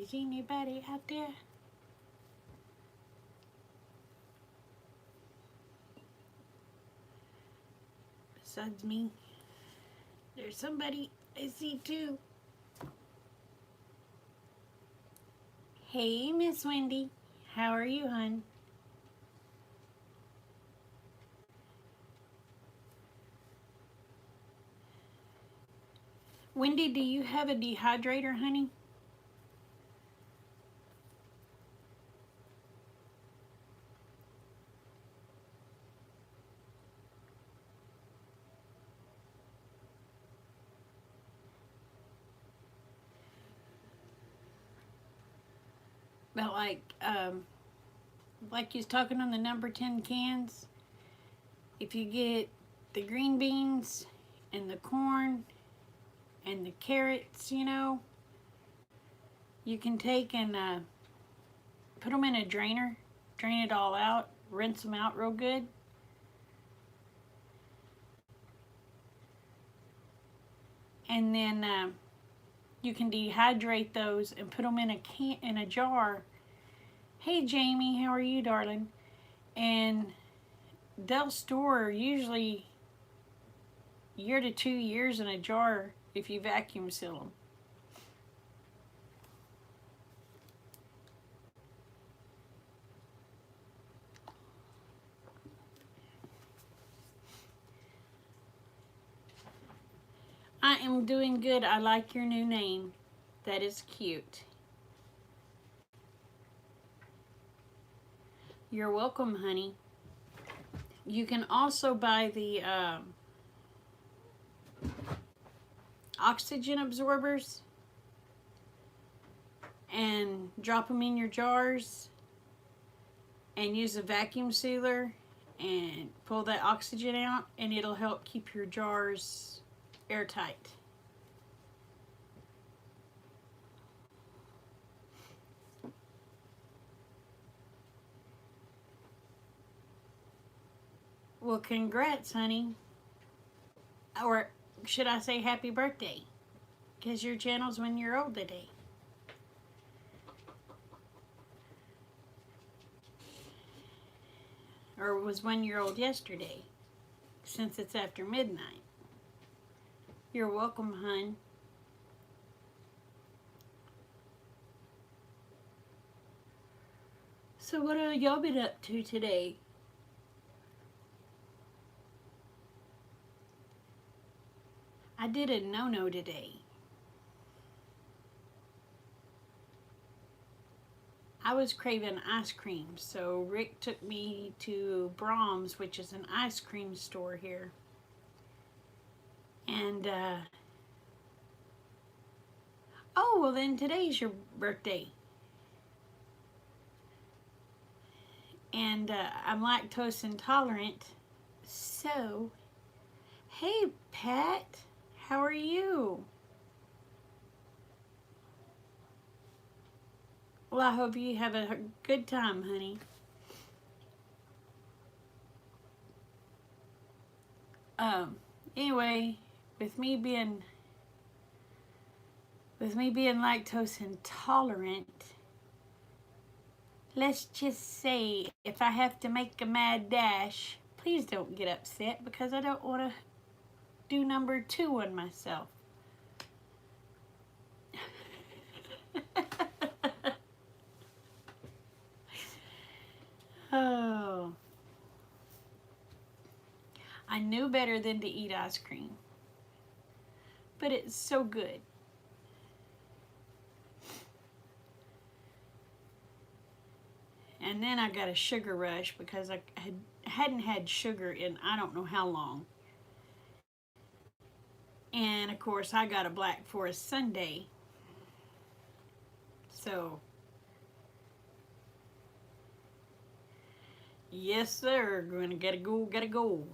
Is anybody out there? Besides me, there's somebody I see too. Hey, Miss Wendy. How are you, hon? Wendy, do you have a dehydrator, honey? But like you was talking on the number 10 cans, if you get the green beans and the corn and the carrots, you can take and put them in a drainer, drain it all out, rinse them out real good. And then you can dehydrate those and put them in a jar. Hey Jamie, how are you, darling? And they'll store usually year to 2 years in a jar if you vacuum seal them. I am doing good. I like your new name. That is cute. You're welcome, honey. You can also buy the oxygen absorbers and drop them in your jars and use a vacuum sealer and pull that oxygen out, and it'll help keep your jars airtight. Well, congrats, honey. Or should I say happy birthday? Because your channel's 1 year old today. Or was 1 year old yesterday, since it's after midnight. You're welcome, hun. So what have y'all been up to today? I did a no-no today. I was craving ice cream, so Rick took me to Brahms, which is an ice cream store here. And, oh, well then today's your birthday. And I'm lactose intolerant, so, hey Pat, how are you? Well, I hope you have a good time, honey. Anyway, with me being lactose intolerant, let's just say if I have to make a mad dash, please don't get upset because I don't want to do number 2 on myself. Oh. I knew better than to eat ice cream, but it's so good. And then I got a sugar rush because I hadn't had sugar in I don't know how long. And of course I got a Black Forest sundae. So, yes sir, gonna gotta go.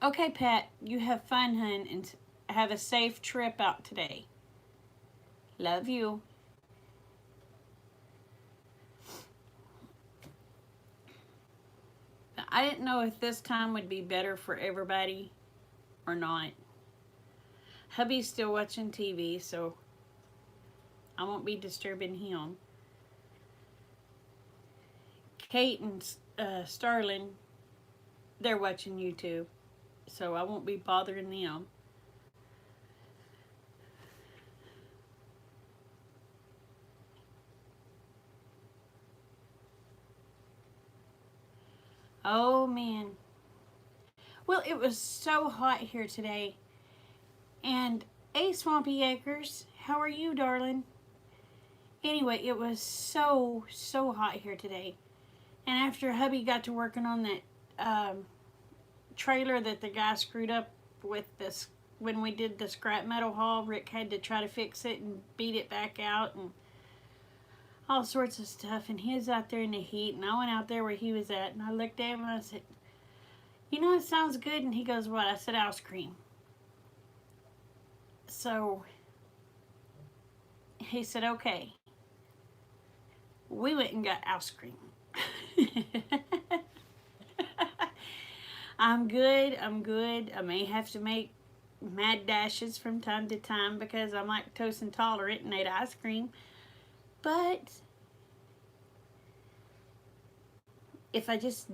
Okay, Pat, you have fun, hun, and have a safe trip out today. Love you. I didn't know if this time would be better for everybody or not. Hubby's still watching TV, so I won't be disturbing him. Kate and Starlin, they're watching YouTube, so I won't be bothering them. Oh man. Well, it was so hot here today. And hey, Swampy Acres, how are you, darling? Anyway, it was so hot here today. And after hubby got to working on that trailer that the guy screwed up with this, when we did the scrap metal haul, Rick had to try to fix it and beat it back out and all sorts of stuff. And he was out there in the heat, and I went out there where he was at, and I looked at him and I said, you know, it sounds good. And he goes, what? I said, ice cream. So he said, okay. We went and got ice cream. I'm good. I may have to make mad dashes from time to time because I'm lactose intolerant and ate ice cream. But if I just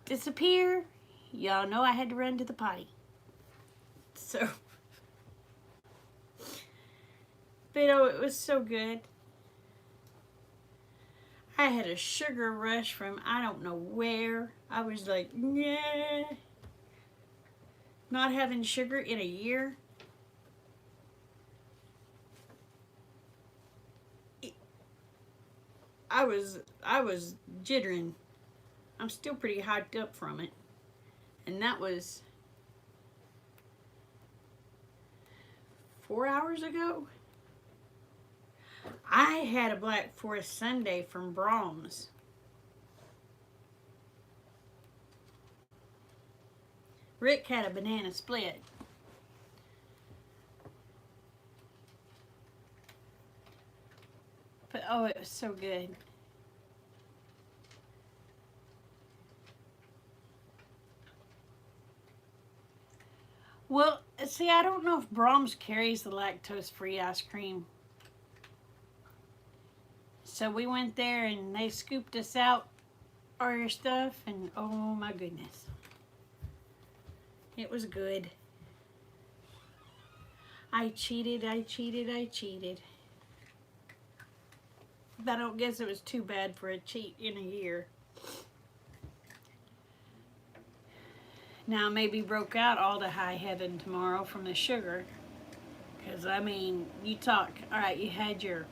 disappear, y'all know I had to run to the potty. So, but oh, it was so good. I had a sugar rush from I don't know where. I was like, yeah. Not having sugar in a year. I was jittering. I'm still pretty hyped up from it. And that was 4 hours ago. I had a Black Forest Sundae from Brahms. Rick had a banana split. But oh, it was so good. Well, see, I don't know if Brahms carries the lactose-free ice cream. So we went there and they scooped us out our stuff, and oh my goodness. It was good. I cheated. But I don't guess it was too bad for a cheat in a year. Now maybe broke out all to high heaven tomorrow from the sugar. Because, I mean, you talk, alright, you had your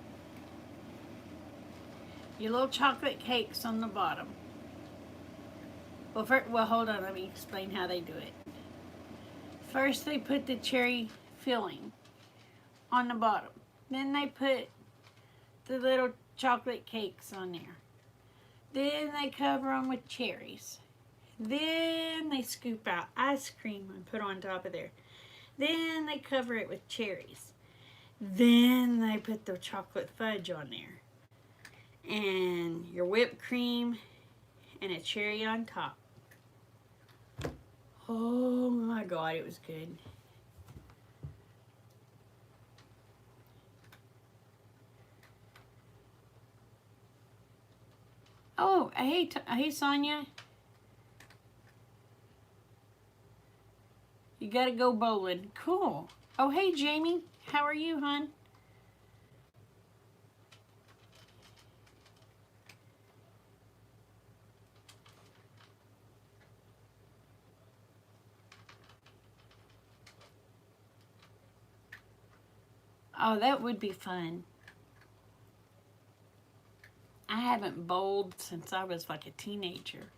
little chocolate cakes on the bottom. Well, hold on, let me explain how they do it. First, they put the cherry filling on the bottom. Then they put the little chocolate cakes on there. Then they cover them with cherries. Then they scoop out ice cream and put on top of there. Then they cover it with cherries. Then they put the chocolate fudge on there. And your whipped cream and a cherry on top. Oh my God, it was good. Oh, hey Sonia. You gotta go bowling. Cool. Oh, hey Jamie. How are you, hon? Oh, that would be fun. I haven't bowled since I was like a teenager.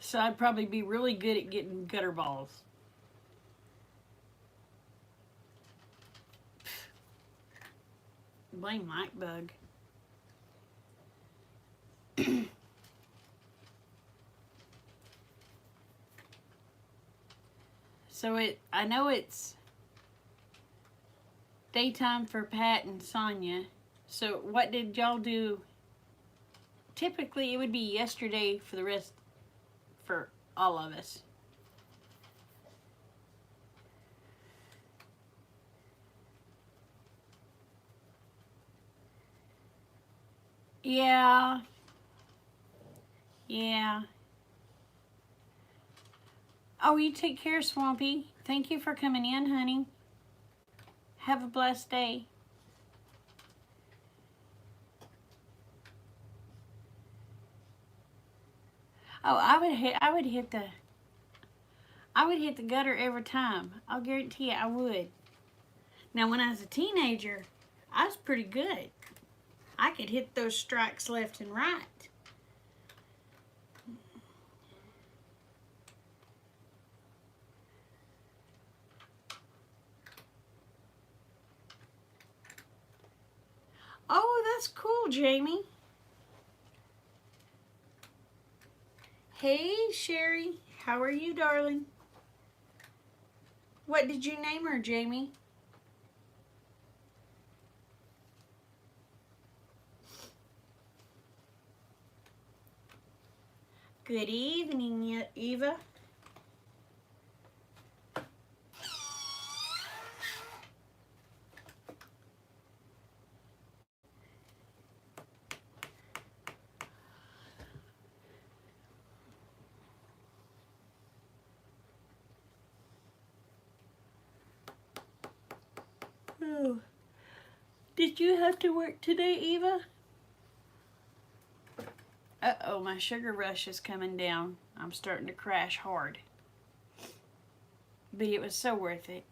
So I'd probably be really good at getting gutter balls. Blame Mike Bug. So I know it's daytime for Pat and Sonia. So what did y'all do typically it would be yesterday for the rest, for all of us. Yeah. Yeah. Oh, you take care, Swampy. Thank you for coming in, honey. Have a blessed day. Oh, I would hit the gutter every time. I'll guarantee you I would. Now, when I was a teenager, I was pretty good. I could hit those strikes left and right. Oh, that's cool, Jamie. Hey, Sherry. How are you, darling? What did you name her, Jamie? Good evening, Eva. Oh. Did you have to work today, Eva? Uh-oh, my sugar rush is coming down. I'm starting to crash hard. But it was so worth it.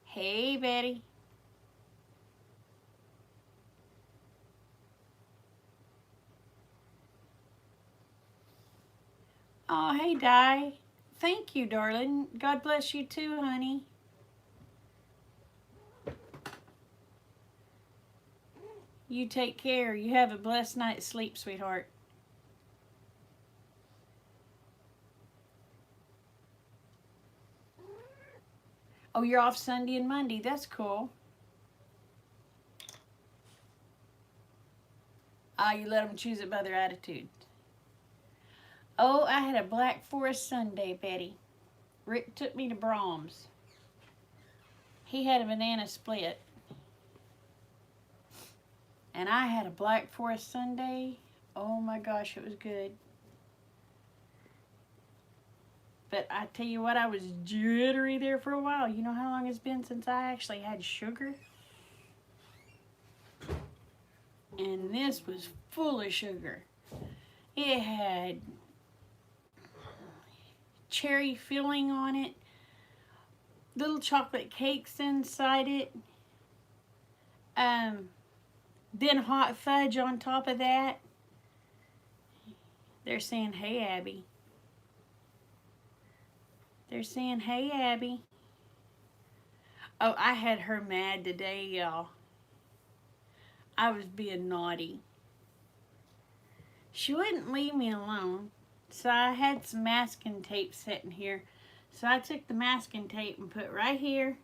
Hey, Betty. Oh, hey, Di. Thank you, darling. God bless you too, honey. You take care. You have a blessed night's sleep, sweetheart. Oh, you're off Sunday and Monday. That's cool. Ah, you let them choose it by their attitude. Oh, I had a Black Forest Sundae, Betty. Rick took me to Brahms. He had a banana split. And I had a Black Forest Sundae. Oh my gosh, it was good. But I tell you what, I was jittery there for a while. You know how long it's been since I actually had sugar? And this was full of sugar. It had cherry filling on it, little chocolate cakes inside it, then hot fudge on top of that. They're saying, hey, Abby. They're saying, hey, Abby. Oh, I had her mad today, y'all. I was being naughty. She wouldn't leave me alone. So I had some masking tape sitting here. So I took the masking tape and put right here,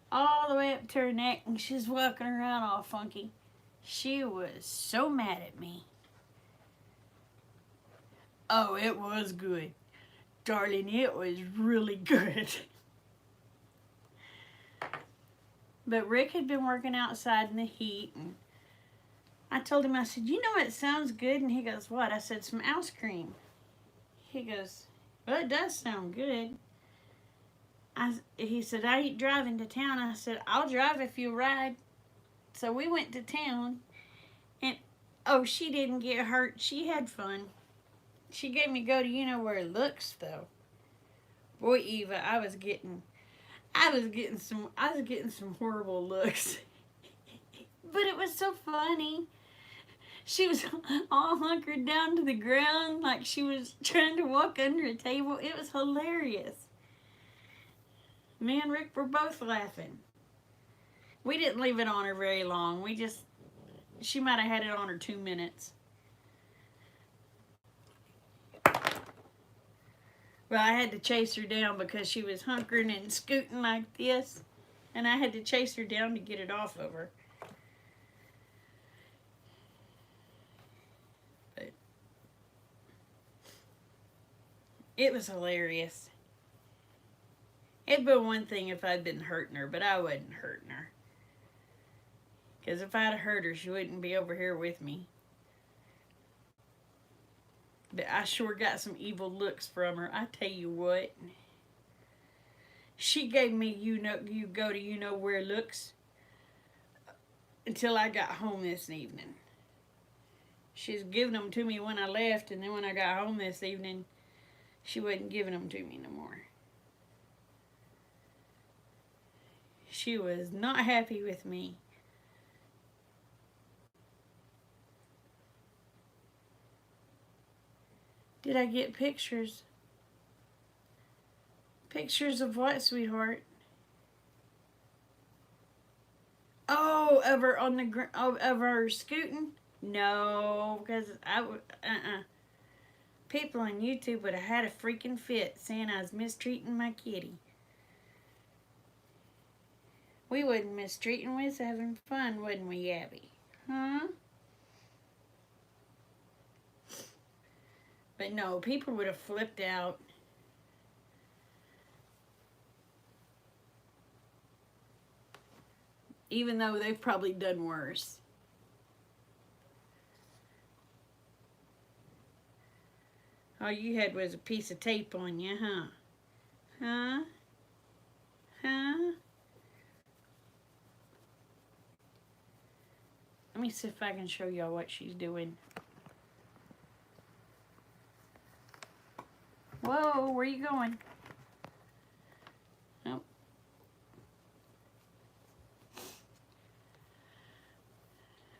all the way up to her neck, and she's walking around all funky. She was so mad at me. Oh, it was good. Darling, it was really good. But Rick had been working outside in the heat, and I told him, I said, you know what sounds good? And he goes, what? I said, some ice cream. He goes, well, it does sound good. He said, I ain't driving to town. I said, I'll drive if you'll ride. So we went to town, and oh, she didn't get hurt. She had fun. She gave me go to you-know-where looks, though. Boy, Eva, I was getting some horrible looks. But it was so funny. She was all hunkered down to the ground like she was trying to walk under a table. It was hilarious. Me and Rick were both laughing. We didn't leave it on her very long. She might have had it on her 2 minutes. Well, I had to chase her down because she was hunkering and scooting like this. And I had to chase her down to get it off of her. But It was hilarious. It'd been one thing if I'd been hurting her, but I wasn't hurting her. Because if I'd hurt her, she wouldn't be over here with me. But I sure got some evil looks from her. I tell you what. She gave me you go to you know where looks until I got home this evening. She's giving them to me when I left, and then when I got home this evening, she wasn't giving them to me no more. She was not happy with me. Did I get pictures? Pictures of what, sweetheart? Oh, of her on the of her scooting? No, because I would people on YouTube would have had a freaking fit saying I was mistreating my kitty. We wasn't mistreating, we was having fun, wasn't we, Abby? Huh? But no, people would have flipped out. Even though they've probably done worse. All you had was a piece of tape on you, huh? Huh? Huh? Let me see if I can show y'all what she's doing. Whoa, where you going? Oh.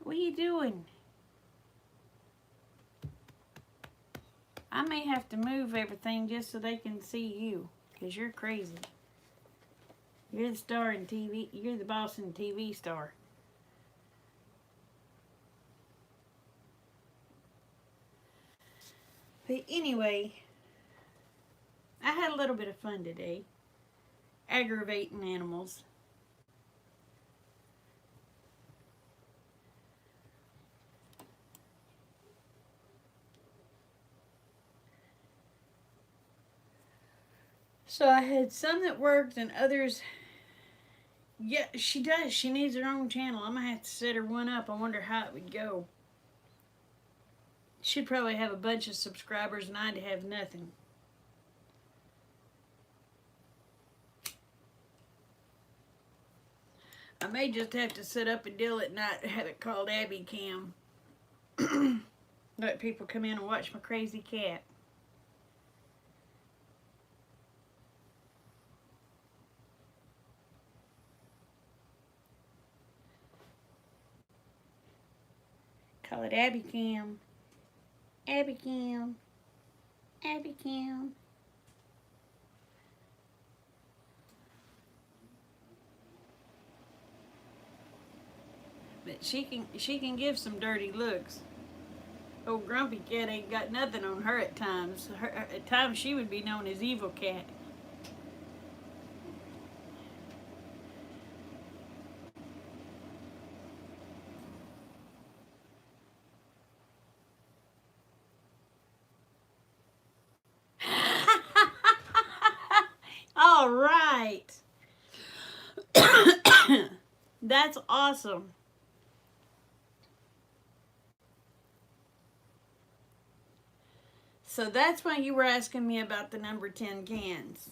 What are you doing? I may have to move everything just so they can see you, because you're crazy. You're the star in TV. You're the boss in TV star. But anyway, I had a little bit of fun today. Aggravating animals. So I had some that worked and others. Yeah, she does. She needs her own channel. I'm going to have to set her one up. I wonder how it would go. She'd probably have a bunch of subscribers and I'd have nothing. I may just have to set up a deal at night and have it called Abby Cam. Let people come in and watch my crazy cat. Call it Abby Cam. Abby Cam. Abby Cam. But she can give some dirty looks. Old Grumpy Cat ain't got nothing on her at times. At times she would be known as Evil Cat. All right. That's awesome. So that's why you were asking me about the number 10 cans.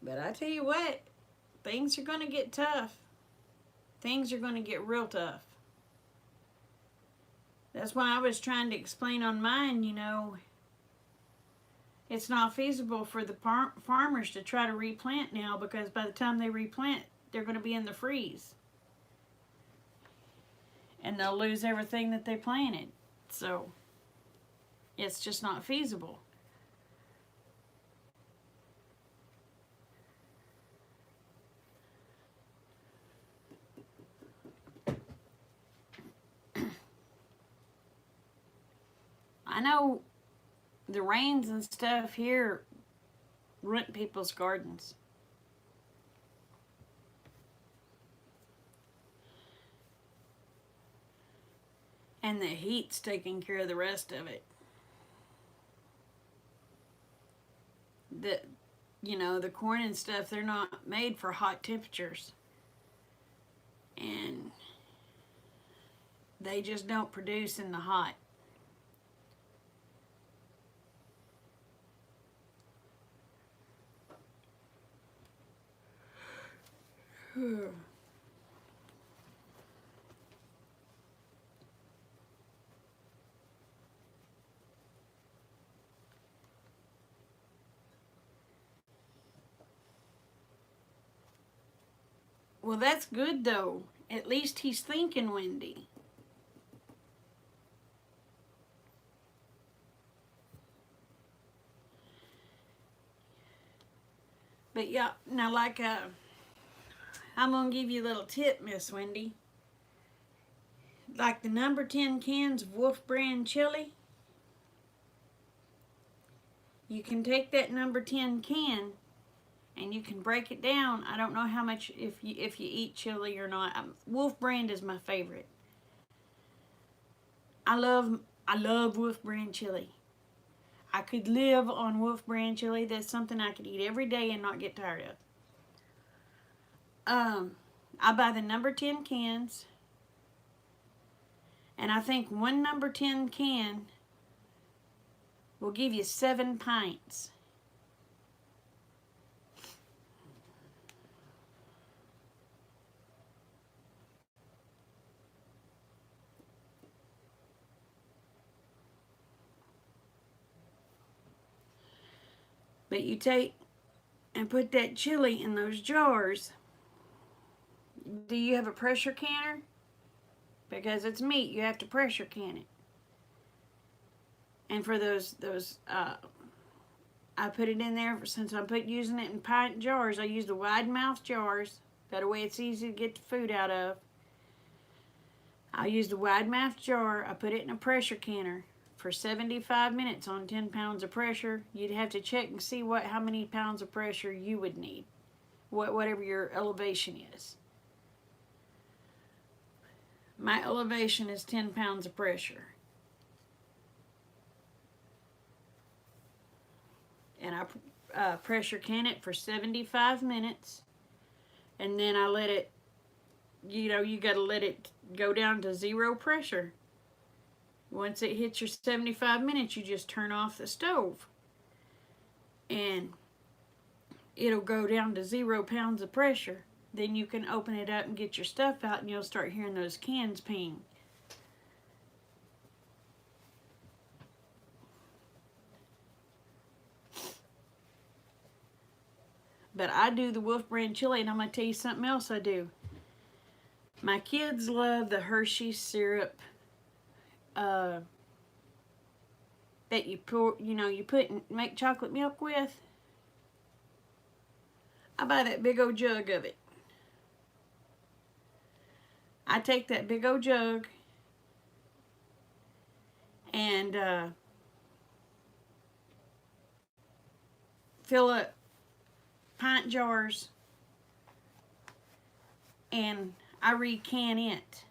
But I tell you what, things are going to get tough. Things are going to get real tough. That's why I was trying to explain on mine, you know, it's not feasible for the farmers to try to replant now because by the time they replant, they're going to be in the freeze. And they'll lose everything that they planted. So, it's just not feasible. I know the rains and stuff here ruin people's gardens. And the heat's taking care of the rest of it. The, the corn and stuff, they're not made for hot temperatures. And they just don't produce in the hot. Well, that's good though. At least he's thinking, Wendy. But yeah, now I'm gonna give you a little tip, Miss Wendy. Like the number 10 cans of Wolf brand chili, you can take that number 10 can and you can break it down. I don't know how much, if you eat chili or not. Wolf brand is my favorite. I love Wolf brand chili. I could live on Wolf brand chili. That's something I could eat every day and not get tired of. I buy the number 10 cans, and I think one number 10 can will give you 7 pints. But you take and put that chili in those jars. Do you have a pressure canner? Because it's meat, you have to pressure can it. And for those I put it in there, since I'm using it in pint jars, I use the wide mouth jars. That way it's easy to get the food out of. I use the wide mouth jar, I put it in a pressure canner for 75 minutes on 10 pounds of pressure. You'd have to check and see how many pounds of pressure you would need, whatever your elevation is. My elevation is 10 pounds of pressure. And I pressure can it for 75 minutes. And then I let it, you got to let it go down to 0 pressure. Once it hits your 75 minutes, you just turn off the stove. And it'll go down to 0 pounds of pressure. Then you can open it up and get your stuff out, and you'll start hearing those cans ping. But I do the Wolf brand chili, and I'm going to tell you something else I do. My kids love the Hershey syrup that you pour, you put and make chocolate milk with. I buy that big old jug of it. I take that big old jug and fill up pint jars, and I recan it.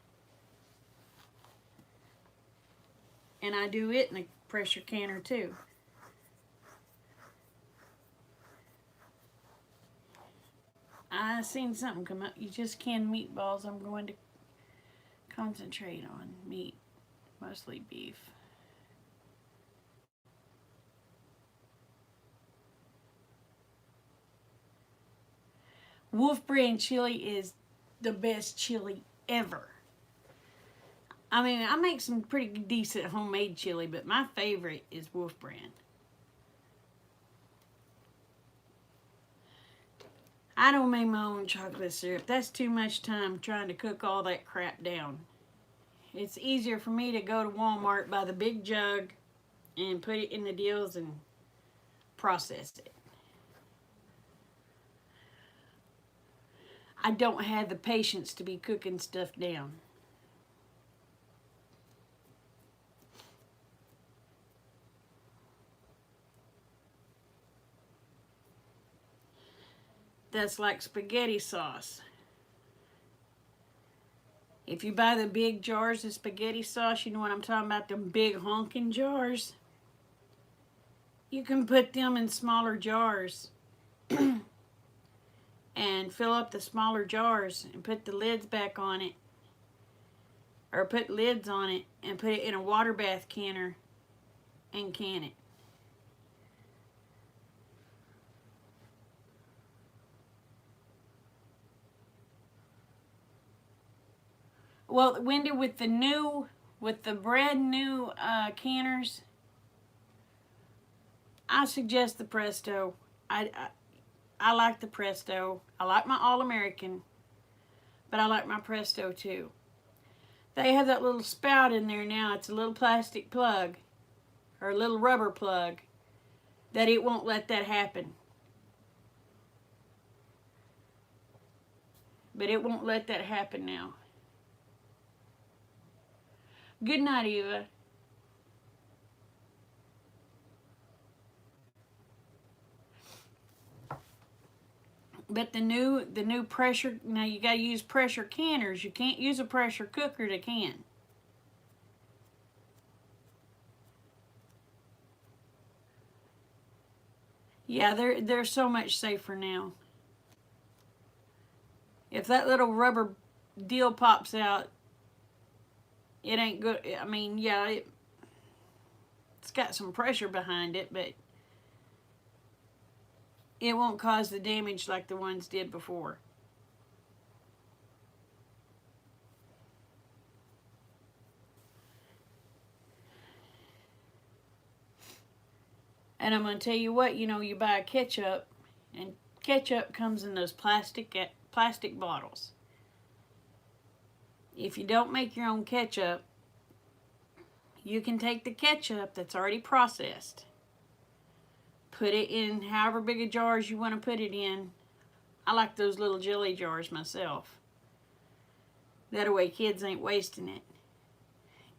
And I do it in a pressure canner too. I seen something come up. You just can meatballs. I'm going to concentrate on meat, mostly beef. Wolf brand chili is the best chili ever. I mean, I make some pretty decent homemade chili, but my favorite is Wolf brand. I don't make my own chocolate syrup. That's too much time trying to cook all that crap down. It's easier for me to go to Walmart, buy the big jug, and put it in the deals and process it. I don't have the patience to be cooking stuff down. that's like spaghetti sauce. If you buy the big jars of spaghetti sauce, you know what I'm talking about, them big honking jars. You can put them in smaller jars and fill up the smaller jars and put the lids back on it, or put lids on it and put it in a water bath canner and can it. Well, Wendy, with the brand new canners, I suggest the Presto. I like the Presto. I like my All-American, but I like my Presto too. They have that little spout in there now. It's a little plastic plug, or a little rubber plug, that it won't let that happen. But it won't let that happen now. Good night, Eva. But the new pressure, now you got to use pressure canners. You can't use a pressure cooker to can. Yeah, they're so much safer now. If that little rubber deal pops out, it ain't good. I mean, yeah, it's got some pressure behind it, but it won't cause the damage like the ones did before. And I'm going to tell you what, you buy a ketchup, and ketchup comes in those plastic bottles. If you don't make your own ketchup, you can take the ketchup that's already processed, put it in however big of jars you want to put it in. I like those little jelly jars myself. That way kids ain't wasting it.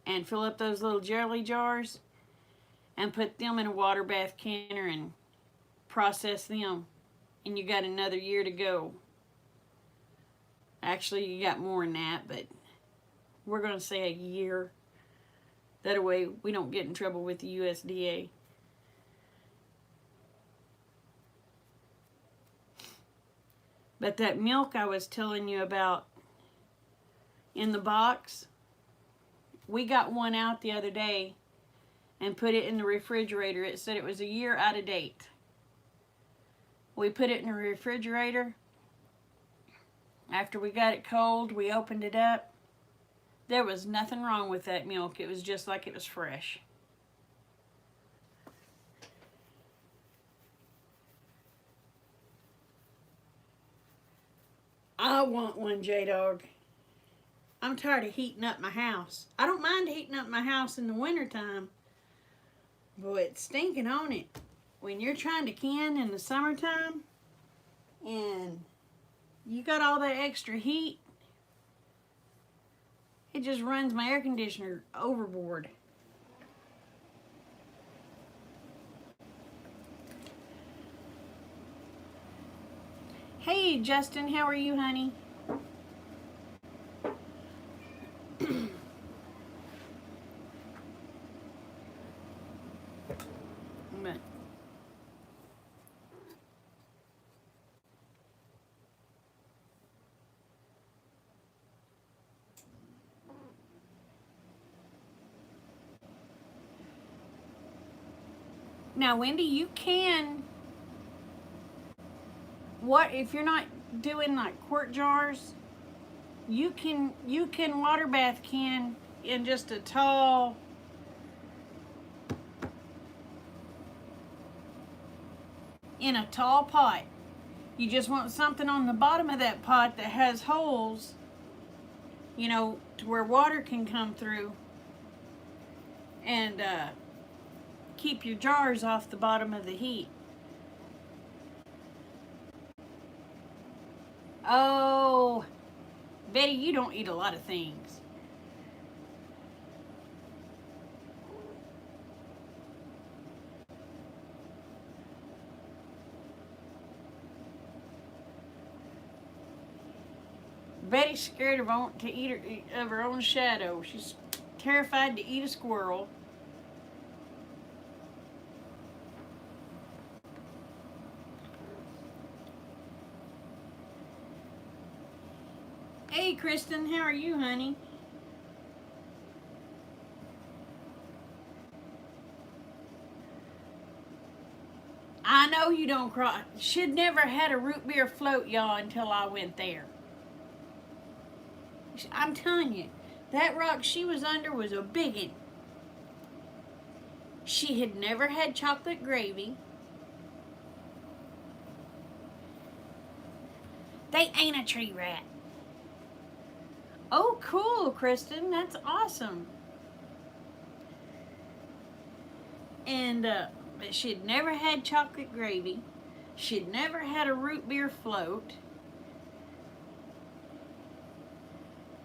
And fill up those little jelly jars and put them in a water bath canner and process them. And you got another year to go. Actually, you got more than that, but we're going to say a year. That way we don't get in trouble with the USDA. But that milk I was telling you about in the box, we got one out the other day and put it in the refrigerator. It said it was a year out of date. We put it in the refrigerator. After we got it cold, we opened it up. There was nothing wrong with that milk. It was just like it was fresh. I want one, J-Dog. I'm tired of heating up my house. I don't mind heating up my house in the wintertime, but it's stinking on it. When you're trying to can in the summertime and you got all that extra heat, it just runs my air conditioner overboard. Hey, Justin, how are you, honey? Now, Wendy, you can, what if you're not doing like quart jars, you can water bath can in just a tall pot. You just want something on the bottom of that pot that has holes, to where water can come through, and keep your jars off the bottom of the heat. Oh, Betty, you don't eat a lot of things. Betty's scared to eat of her own shadow. She's terrified to eat a squirrel. Hey, Kristen, how are you, honey? I know you don't cry. She'd never had a root beer float, y'all, until I went there. I'm telling you, that rock she was under was a biggin. She had never had chocolate gravy. They ain't a tree rat. Oh, cool, Kristen. That's awesome. And, but she'd never had chocolate gravy. She'd never had a root beer float.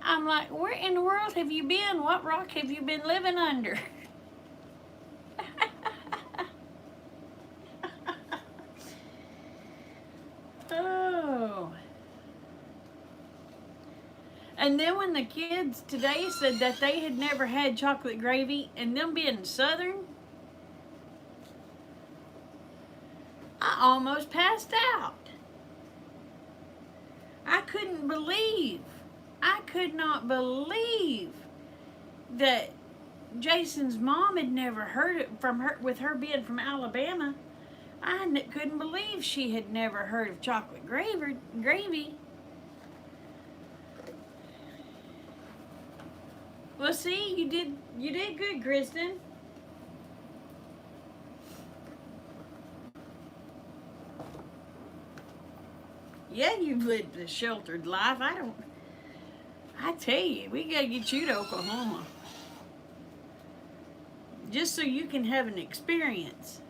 I'm like, where in the world have you been? What rock have you been living under? Oh. And then when the kids today said that they had never had chocolate gravy, and them being Southern, I almost passed out. I could not believe that Jason's mom had never heard it from her, with her being from Alabama. I couldn't believe she had never heard of chocolate gravy. Well, see, you did good, Kristen. Yeah, you've lived a sheltered life. I tell you, we gotta get you to Oklahoma. Just so you can have an experience.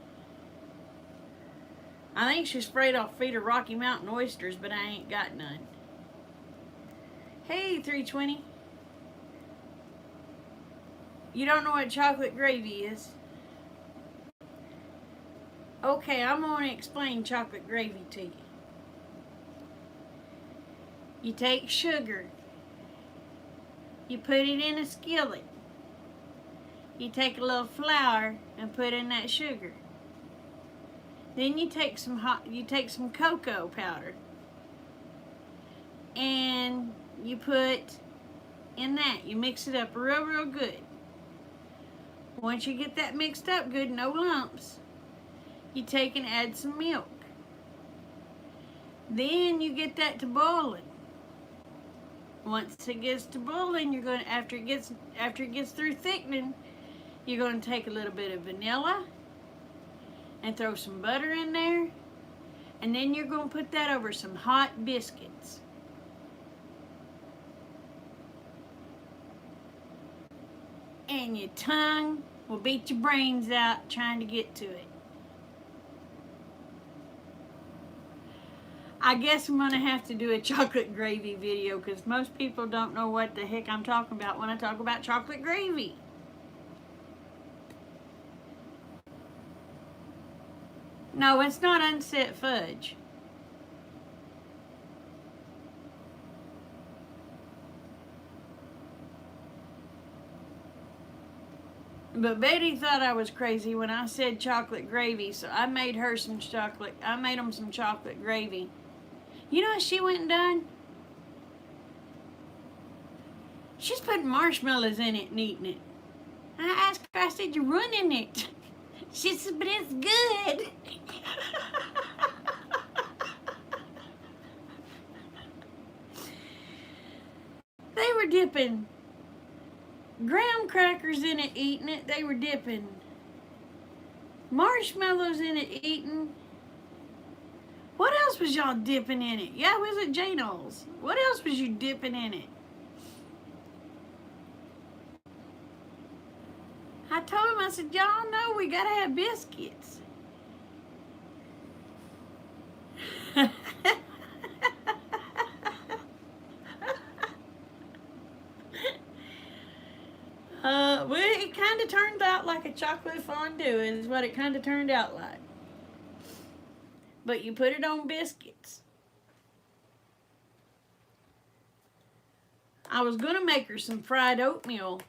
I think she's afraid I'll feed her Rocky Mountain oysters, but I ain't got none. Hey, 320. You don't know what chocolate gravy is? Okay, I'm going to explain chocolate gravy to you. You take sugar. You put it in a skillet. You take a little flour and put in that sugar. Then you take some cocoa powder. And you put in that. You mix it up real good. Once you get that mixed up good, no lumps, you take and add some milk. Then you get that to boiling. Once it gets to boiling, you're going to, after it gets through thickening, you're going to take a little bit of vanilla and throw some butter in there, and then you're going to put that over some hot biscuits. And your tongue will beat your brains out trying to get to it. I guess I'm going to have to do a chocolate gravy video because most people don't know what the heck I'm talking about when I talk about chocolate gravy. No, it's not unset fudge. But Betty thought I was crazy when I said chocolate gravy, so I made her some chocolate. I made them some chocolate gravy. You know what she went and done? She's putting marshmallows in it and eating it. I asked her, I said, "You're ruining it." She said, "But it's good." They were dipping graham crackers in it, eating it. They were dipping marshmallows in it, eating. What else was y'all dipping in it? Yeah, was it J-Knowles? What else was you dipping in it? I told him, I said, y'all know we gotta have biscuits. Well, it kind of turned out like a chocolate fondue is what it kind of turned out like. But you put it on biscuits. I was going to make her some fried oatmeal.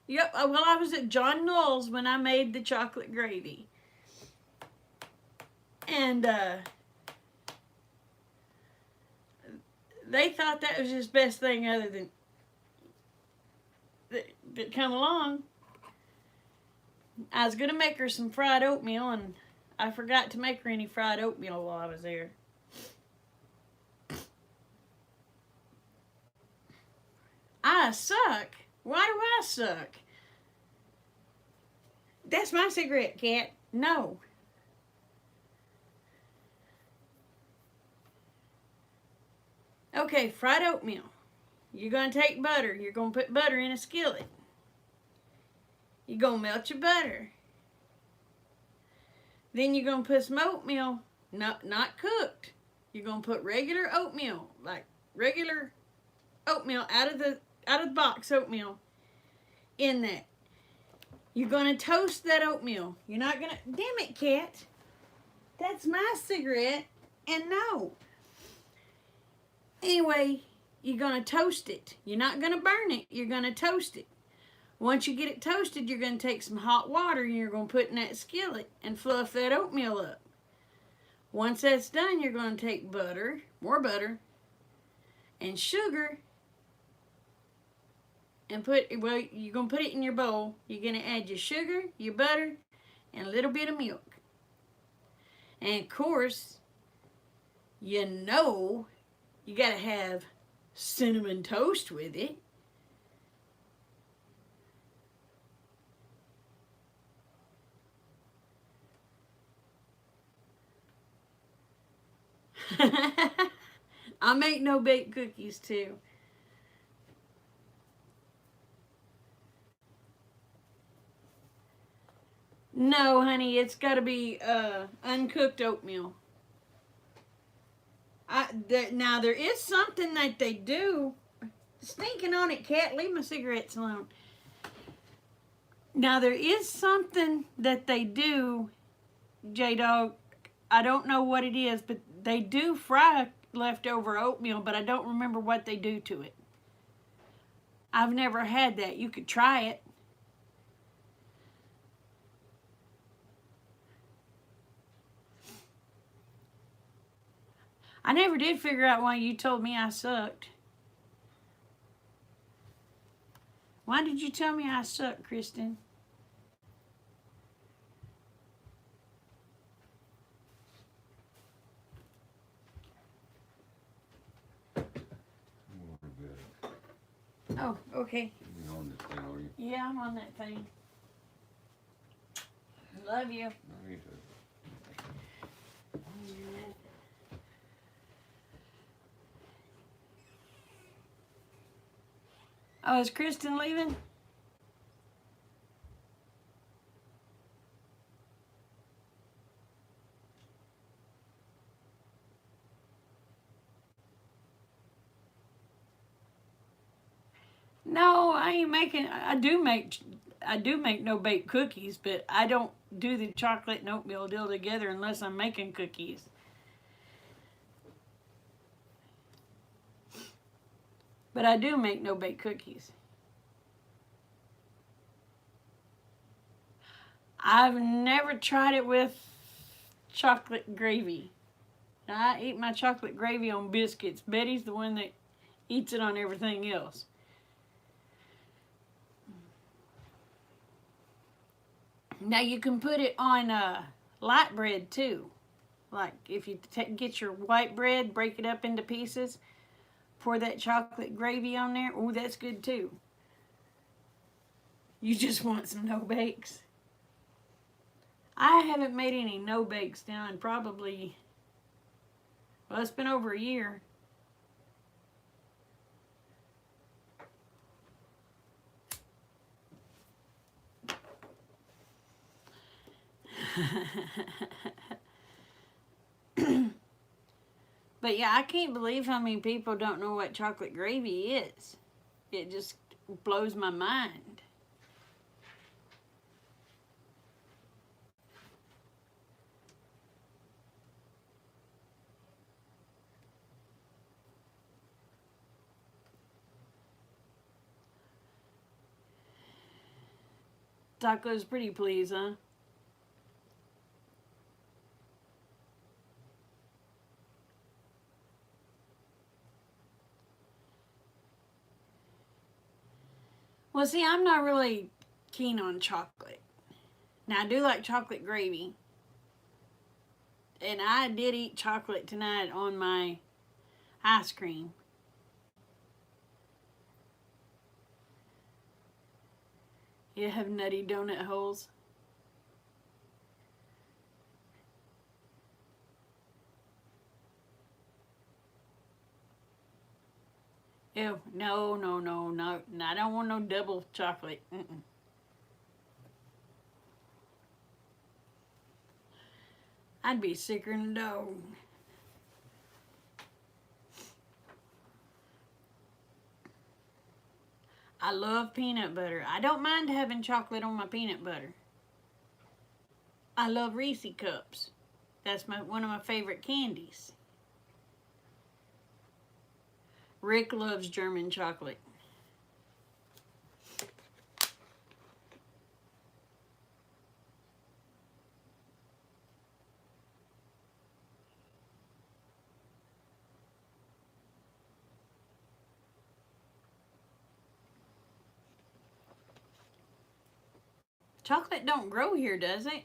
Yep, well, I was at John Knowles when I made the chocolate gravy. And they thought that was just best thing other than that come along. I was going to make her some fried oatmeal, and I forgot to make her any fried oatmeal while I was there. I suck. Why do I suck? That's my cigarette, Cat. No. Okay, fried oatmeal. You're going to take butter. You're going to put butter in a skillet. You're going to melt your butter. Then you're going to put some oatmeal, not cooked. You're going to put regular oatmeal, like regular oatmeal out of the box oatmeal in that. You're going to toast that oatmeal. You're not going to... Damn it, Cat. That's my cigarette. And no. Anyway, you're going to toast it. You're not going to burn it. You're going to toast it. Once you get it toasted, you're going to take some hot water and you're going to put in that skillet and fluff that oatmeal up. Once that's done, you're going to take butter, more butter, and sugar, and you're going to put it in your bowl. You're going to add your sugar, your butter, and a little bit of milk. And of course, you know you got to have cinnamon toast with it. I make no-bake cookies too. No, honey, it's got to be uncooked oatmeal. Now, there is something that they do. Stinking on it, Cat. Leave my cigarettes alone. Now, there is something that they do, J-Dog. I don't know what it is, but they do fry leftover oatmeal, but I don't remember what they do to it. I've never had that. You could try it. I never did figure out why you told me I sucked. Why did you tell me I sucked, Kristen? Oh, okay. You're on this thing, are you? Yeah, I'm on that thing. Love you. Love you too. Oh, is Kristen leaving? No, I ain't making. I do make no-bake cookies, but I don't do the chocolate and oatmeal deal together unless I'm making cookies. But I do make no-bake cookies. I've never tried it with chocolate gravy. I eat my chocolate gravy on biscuits. Betty's the one that eats it on everything else. Now you can put it on light bread too. Like if you get your white bread, break it up into pieces, pour that chocolate gravy on there. Oh, that's good too. You just want some no-bakes. I haven't made any no-bakes now in probably, well, it's been over a year. But yeah, I can't believe how many people don't know what chocolate gravy is. It just blows my mind. Taco's pretty pleased, huh? Well, see, I'm not really keen on chocolate. Now, I do like chocolate gravy. And I did eat chocolate tonight on my ice cream. You have nutty donut holes. Ew, no, no, no, no. I don't want no double chocolate. Mm-mm. I'd be sicker than a dog. I love peanut butter. I don't mind having chocolate on my peanut butter. I love Reese Cups. That's one of my favorite candies. Rick loves German chocolate. Chocolate don't grow here, does it?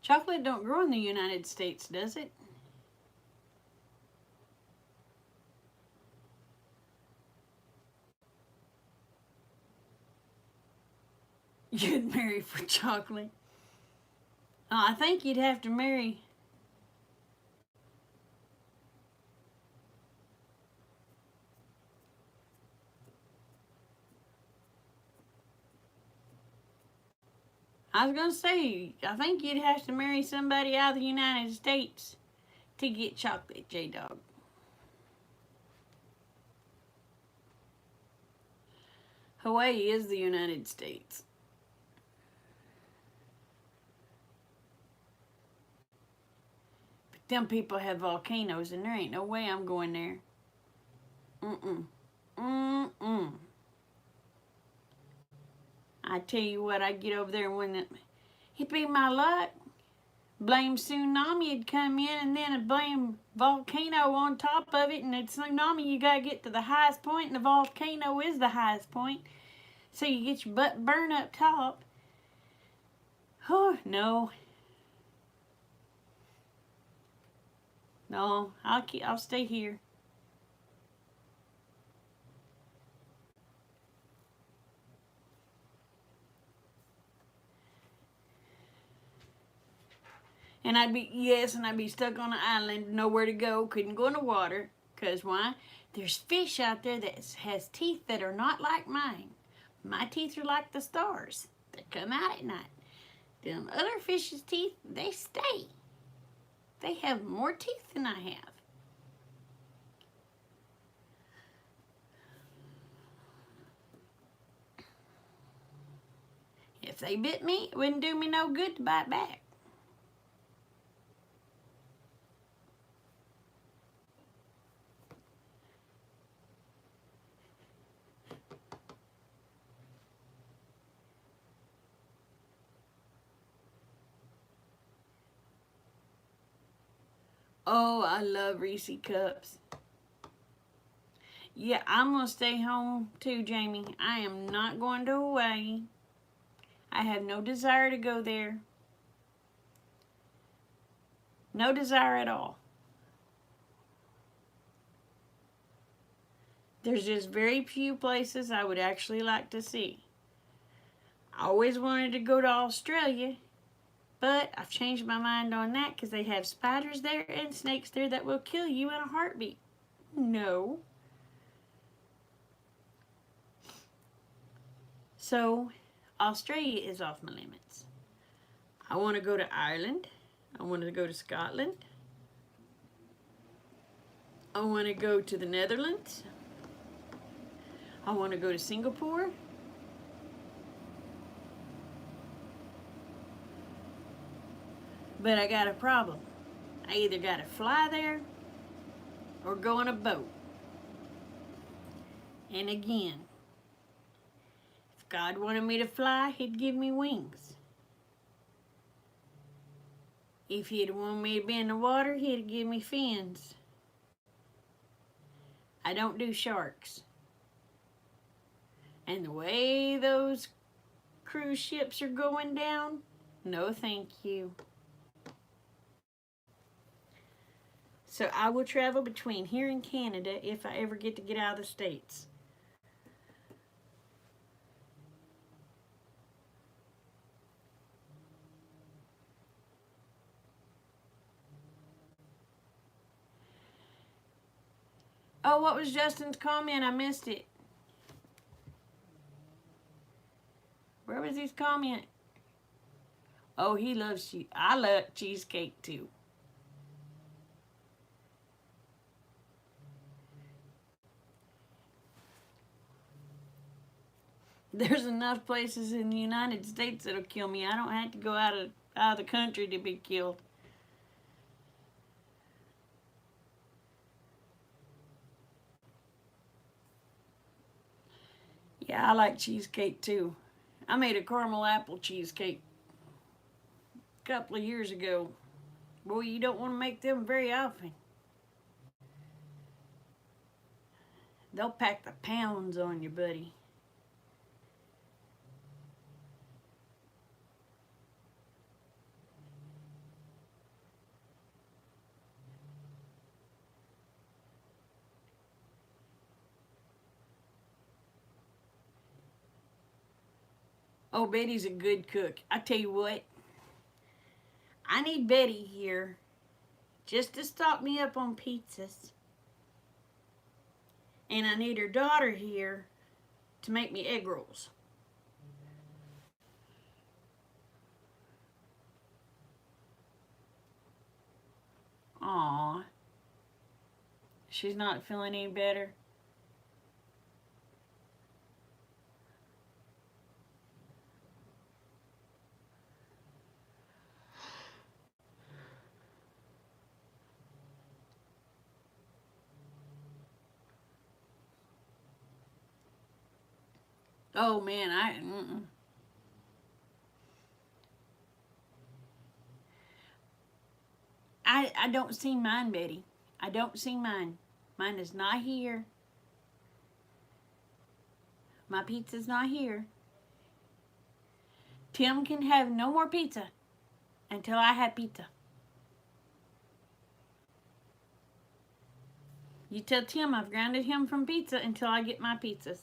Chocolate don't grow in the United States, does it? You'd marry for chocolate. I think you'd have to marry. I was gonna say, I think you'd have to marry somebody out of the United States to get chocolate, J-Dog. Hawaii is the United States. But them people have volcanoes and there ain't no way I'm going there. Mm-mm. Mm-mm. I tell you what, I'd get over there when it'd be my luck. Blame tsunami would come in and then a blame volcano on top of it, and the tsunami you gotta get to the highest point and the volcano is the highest point. So you get your butt burned up top. Oh, no. No, I'll stay here. And I'd be stuck on an island, nowhere to go, couldn't go in the water. Because why? There's fish out there that has teeth that are not like mine. My teeth are like the stars that come out at night. Them other fish's teeth, they stay. They have more teeth than I have. If they bit me, it wouldn't do me no good to bite back. Oh, I love Reese Cups. Yeah, I'm going to stay home too, Jamie. I am not going to Hawaii. I have no desire to go there. No desire at all. There's just very few places I would actually like to see. I always wanted to go to Australia, but I've changed my mind on that because they have spiders there and snakes there that will kill you in a heartbeat. No. So, Australia is off my limits. I want to go to Ireland. I want to go to Scotland. I want to go to the Netherlands. I want to go to Singapore. But I got a problem. I either got to fly there or go on a boat. And again, if God wanted me to fly, He'd give me wings. If He'd wanted me to be in the water, He'd give me fins. I don't do sharks. And the way those cruise ships are going down, no thank you. So I will travel between here and Canada if I ever get to get out of the States. Oh, what was Justin's comment? I missed it. Where was his comment? Oh, he loves cheese. I love cheesecake too. There's enough places in the United States that'll kill me. I don't have to go out of the country to be killed. Yeah, I like cheesecake too. I made a caramel apple cheesecake a couple of years ago. Boy, you don't want to make them very often. They'll pack the pounds on you, buddy. Oh, Betty's a good cook. I tell you what, I need Betty here just to stock me up on pizzas. And I need her daughter here to make me egg rolls. Aw. She's not feeling any better. Oh man, I don't see mine, Betty. I don't see mine. Mine is not here. My pizza's not here. Tim can have no more pizza until I have pizza. You tell Tim I've grounded him from pizza until I get my pizzas.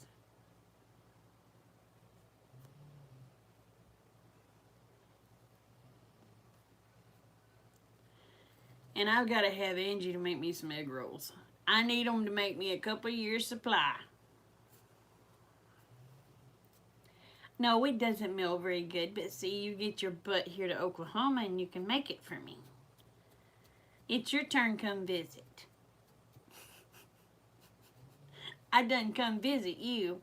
And I've got to have Angie to make me some egg rolls. I need them to make me a couple of years' supply. No, it doesn't smell very good, but see, you get your butt here to Oklahoma and you can make it for me. It's your turn, come visit. I done come visit you.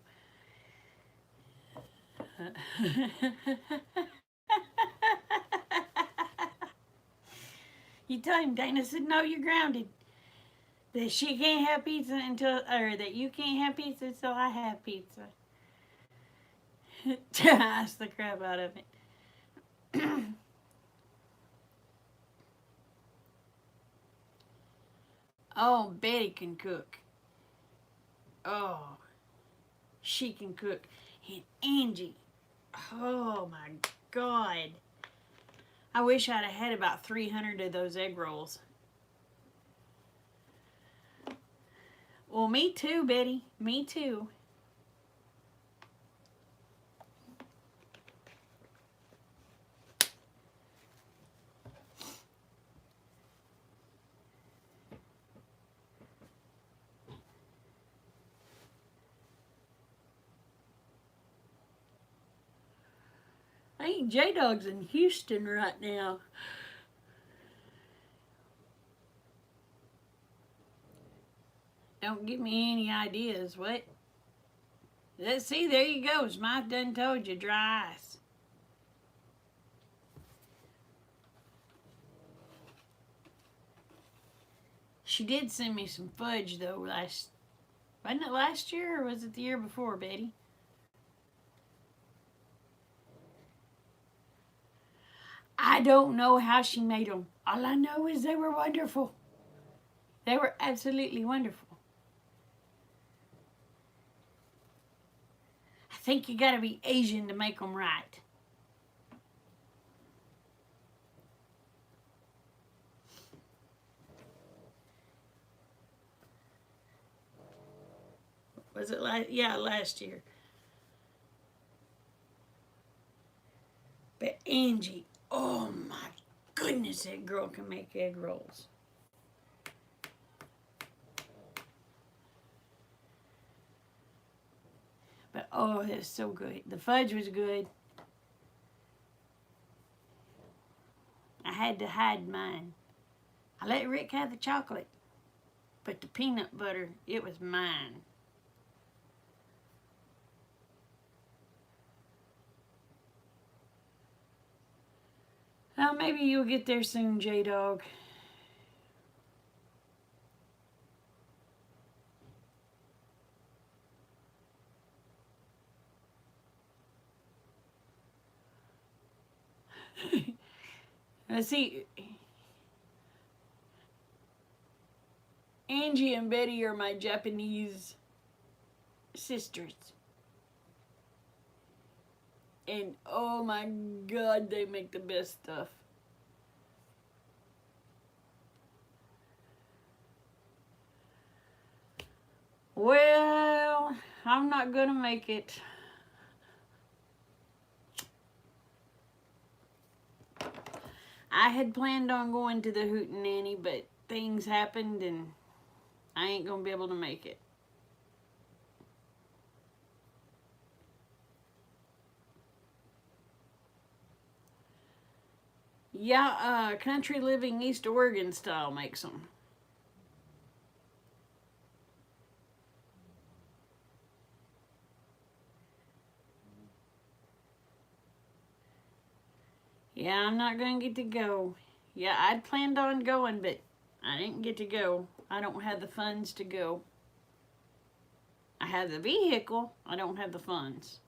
You tell him, Dana said, no, you're grounded. That she can't have pizza until, or that you can't have pizza until I have pizza. Ask the crap out of it. Oh, Betty can cook. Oh, she can cook. And Angie, oh my God. I wish I'd have had about 300 of those egg rolls. Well, me too, Betty. Me too. I think J-Dog's in Houston right now. Don't give me any ideas. What? Let's see, there you go. Mike done told you, dry ice. She did send me some fudge though wasn't it last year or was it the year before, Betty? I don't know how she made them. All I know is they were wonderful. They were absolutely wonderful. I think you gotta be Asian to make them right. Was it last? Yeah, last year. But Angie, oh my goodness, that girl can make egg rolls. But oh, it's so good. The fudge was good. I had to hide mine. I let Rick have the chocolate, but the peanut butter, it was mine. Well, maybe you'll get there soon, J-Dog. Let's see. Angie and Betty are my Japanese sisters. And oh my God, they make the best stuff. Well, I'm not gonna make it. I had planned on going to the Hootenanny, but things happened and I ain't gonna be able to make it. Yeah, Country Living East Oregon style makes them. Yeah, I'm not gonna get to go. Yeah, I'd planned on going, but I didn't get to go. I don't have the funds to go. I have the vehicle, I don't have the funds.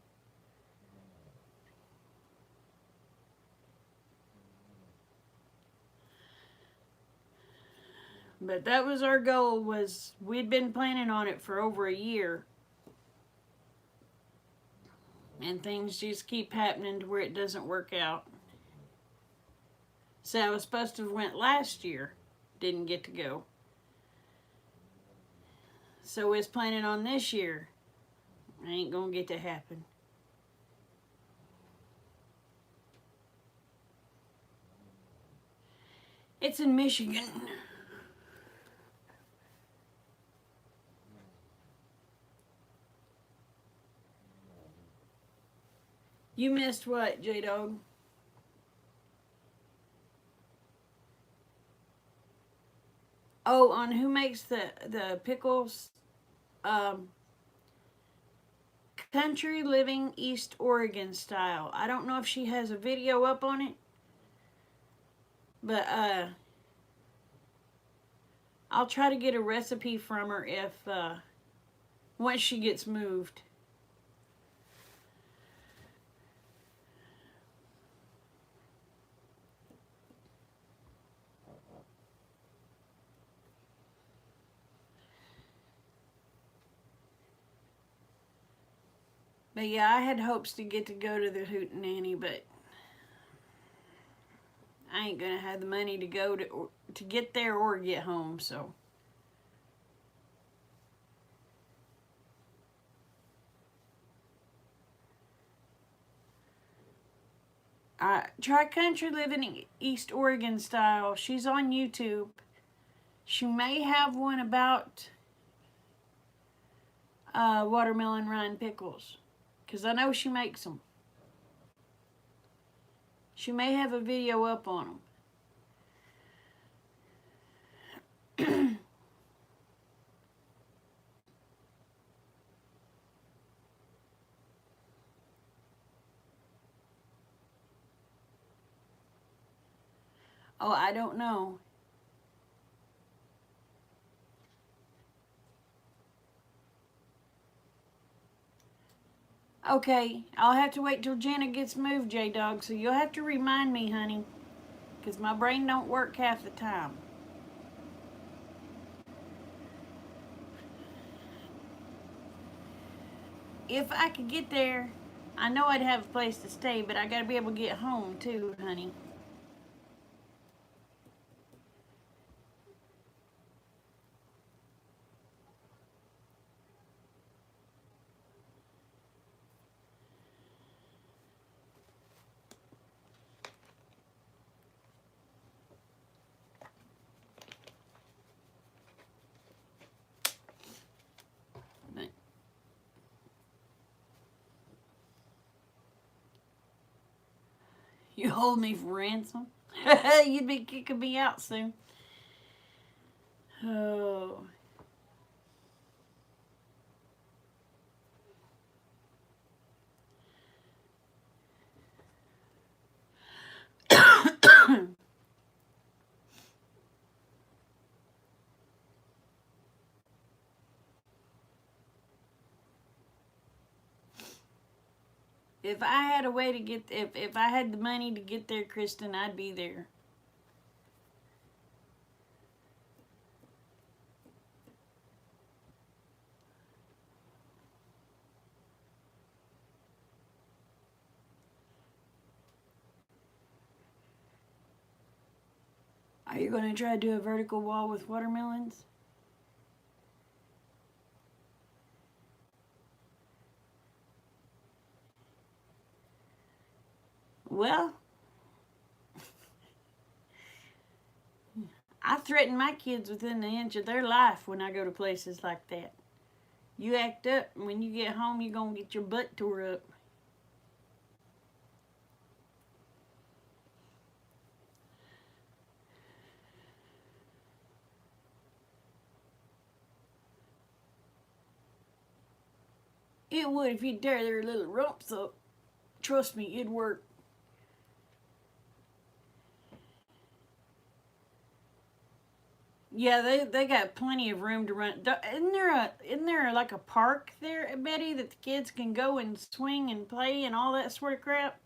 But that was our goal, was we'd been planning on it for over a year. And things just keep happening to where it doesn't work out. So I was supposed to have went last year. Didn't get to go. So we was planning on this year. Ain't gonna get to happen. It's in Michigan. You missed what, J-Dog? Oh, on who makes the pickles? Country Living East Oregon style. I don't know if she has a video up on it. But I'll try to get a recipe from her if once she gets moved. But yeah, I had hopes to get to go to the Hootenanny, but I ain't gonna have the money to go to get there or get home, so. Try Country Living East Oregon style. She's on YouTube. She may have one about watermelon rind pickles, because I know she makes them. She may have a video up on them. Oh, I don't know. Okay, I'll have to wait till Jenna gets moved, J-Dog, so you'll have to remind me, honey, because my brain don't work half the time. If I could get there, I know I'd have a place to stay, but I gotta be able to get home too, honey. But you hold me for ransom? You'd be kicking me out soon. Oh. If I had a way to get, if I had the money to get there, Kristen, I'd be there. Are you going to try to do a vertical wall with watermelons? Well, I threaten my kids within an inch of their life when I go to places like that. You act up, and when you get home, you're going to get your butt tore up. It would if you'd tear their little rumps up. Trust me, it'd work. Yeah, they got plenty of room to run. Isn't there like a park there, Betty, that the kids can go and swing and play and all that sort of crap?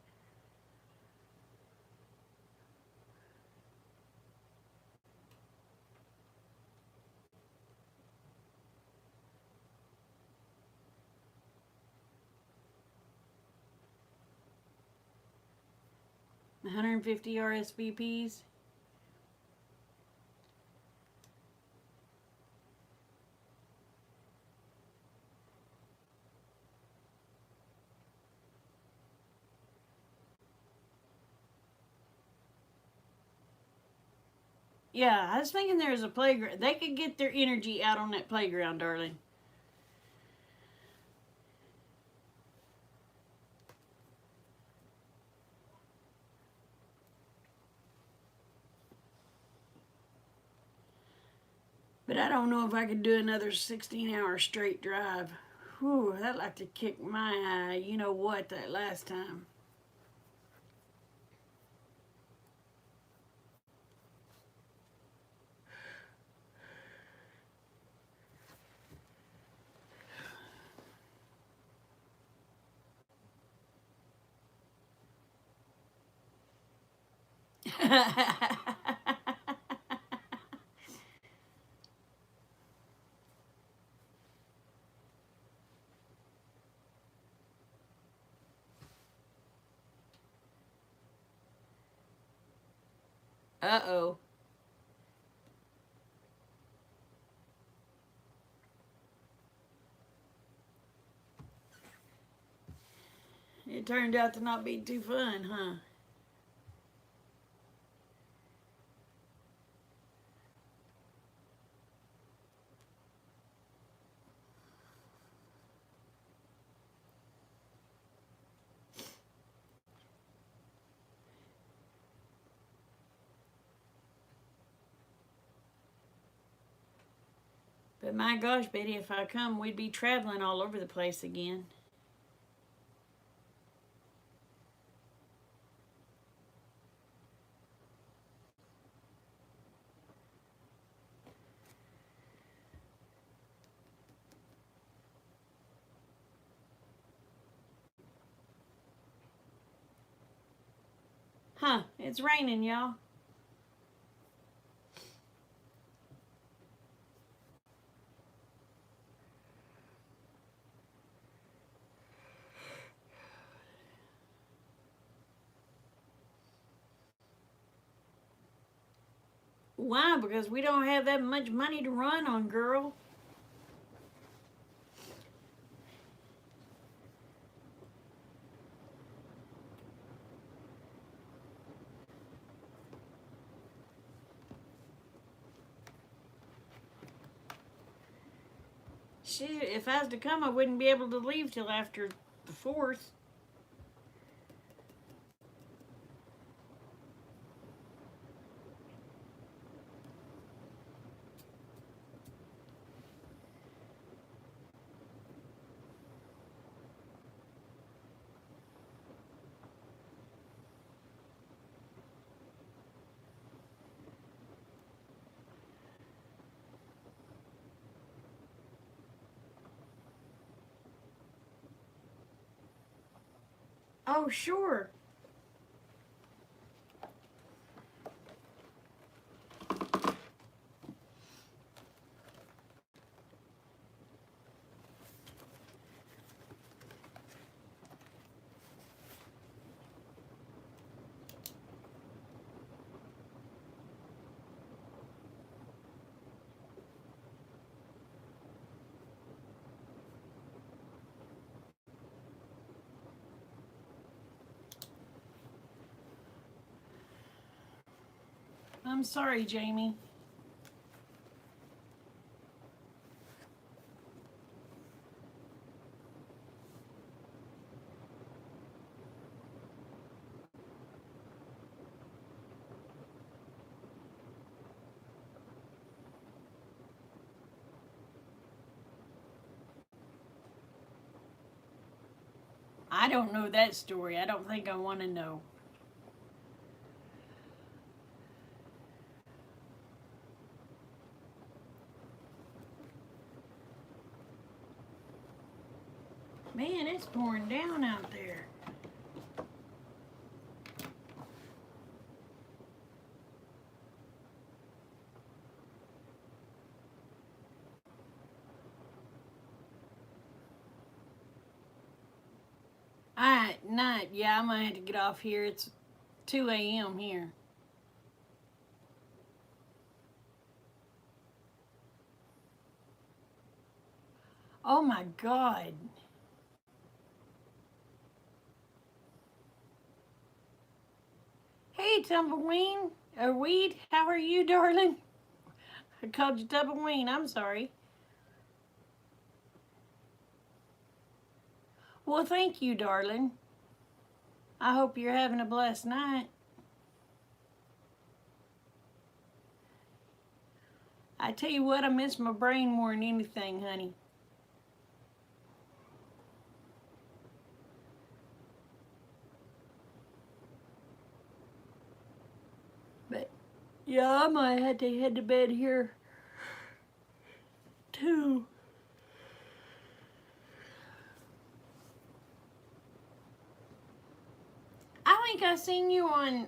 One hundred and 150 RSVPs. Yeah, I was thinking there was a playground. They could get their energy out on that playground, darling. But I don't know if I could do another 16-hour straight drive. Whew, that'd like to kick my you know what that last time. Uh-oh. It turned out to not be too fun, huh? But my gosh, Betty, if I come, we'd be traveling all over the place again. Huh, it's raining, y'all. Why? Because we don't have that much money to run on, girl. Shit, if I was to come, I wouldn't be able to leave till after the 4th. Oh, sure. I'm sorry, Jamie. I don't know that story. I don't think I want to know. Man, it's pouring down out there. Alright, night. Yeah, I might have to get off here. It's 2 a.m. here. Oh my God. Hey, Tumbleweed. Or Weed, how are you, darling? I called you Tumbleweed. I'm sorry. Well, thank you, darling. I hope you're having a blessed night. I tell you what, I miss my brain more than anything, honey. But yeah, I might have to head to bed here too. I think I seen you on,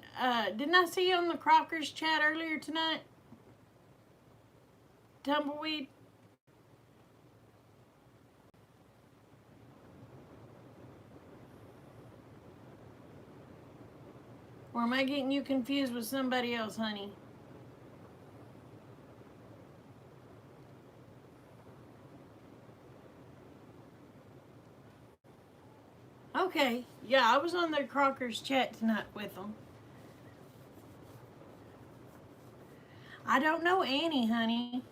didn't I see you on the Crockers chat earlier tonight? Tumbleweed? Or am I getting you confused with somebody else, honey? Okay, yeah, I was on the Crockers chat tonight with them. I don't know Annie, honey.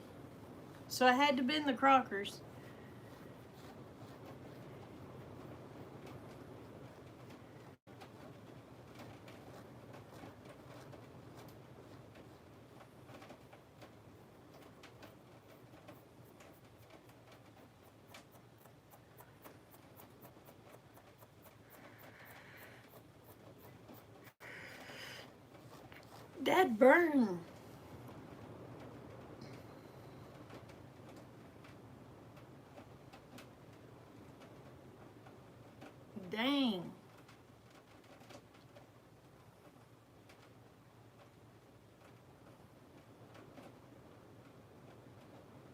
So I had to be in the Crockers. That burn. Dang.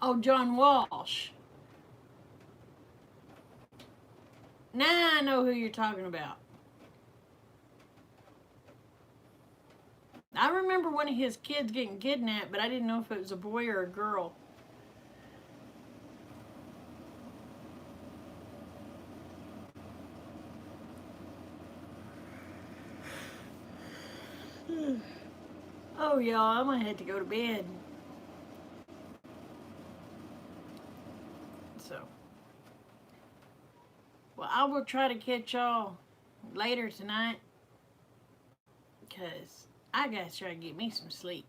Oh, John Walsh. Now I know who you're talking about. I remember one of his kids getting kidnapped, but I didn't know if it was a boy or a girl. Oh, y'all, I'm gonna have to go to bed. So, well, I will try to catch y'all later tonight, because I gotta try to get me some sleep.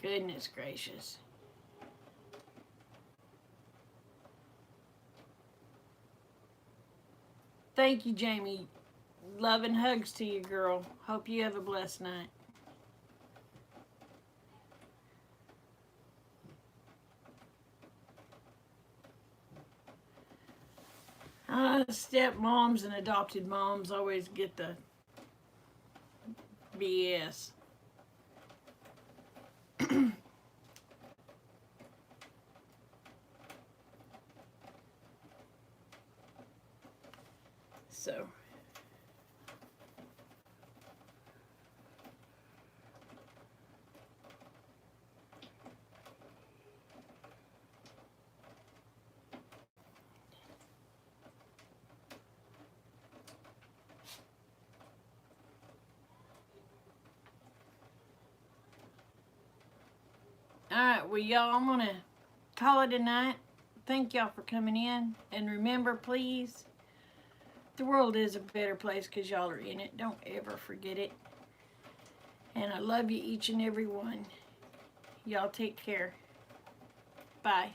Goodness gracious. Thank you, Jamie. Love and hugs to you, girl. Hope you have a blessed night. Stepmoms and adopted moms always get the BS. So, alright, well, y'all, I'm gonna call it a night. Thank y'all for coming in. And remember, please, the world is a better place because y'all are in it. Don't ever forget it. And I love you, each and every one. Y'all take care. Bye.